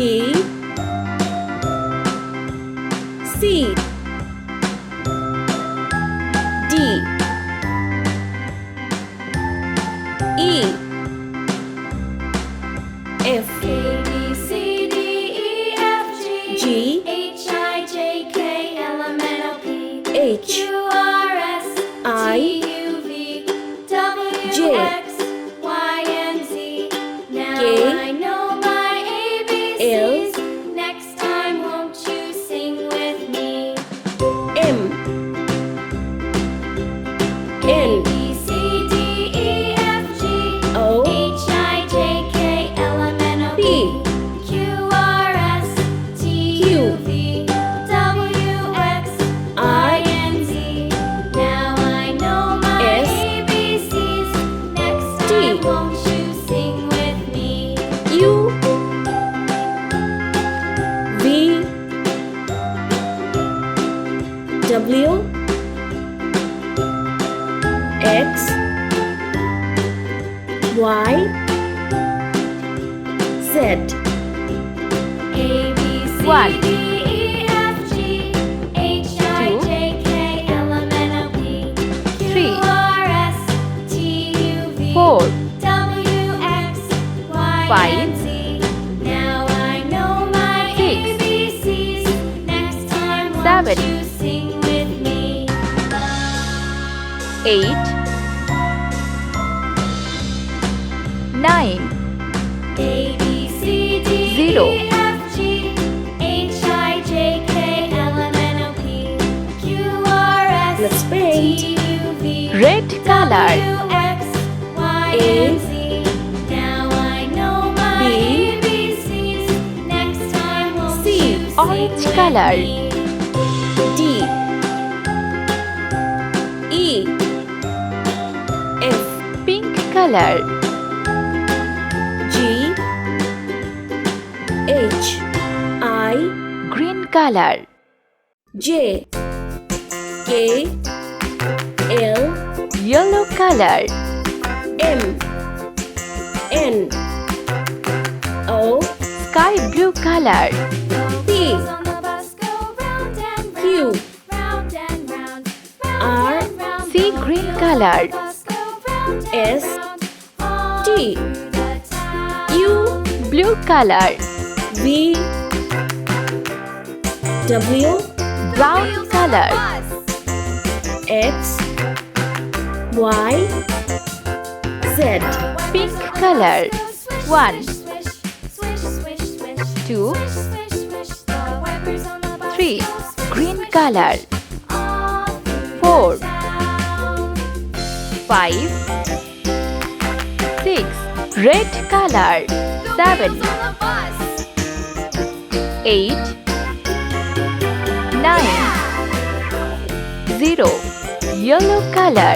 B C D E F A B C D E F G G H I J K L M N O P H Q R S I T U V W J X Y and Z. Now K I know my L ABCs. Next time, won't you sing with me? M A N B C D E F G O H I J K L M N O P Q R S T U V W X Y and Z. Now I know my S ABCs. Next T time, won't you sing with me? U V W X Y Z. A B C 1 D E F G H I J K L M N O P Q 3 R S T U V 4 W X Y 5 and Z. Now I know my 6 ABCs. Next time, won't 7 you sing with me? 8 9 A B C D 0 E F G H I J K L M N O P Q R S Let's paint. T U V red color W X Y and Z. Now I know my B ABCs. Next time, won't C you sing orange with color me? D E F pink color G H I green color J K L yellow color M N O sky blue color P On the bus go round and Q round and round, R round and round. sea green color Bus go round and S round, all T through the town. U blue color V W brown color X Y Z. pink color 1 2 3 green color 4 5 6 red color 7 8 9 0 yellow color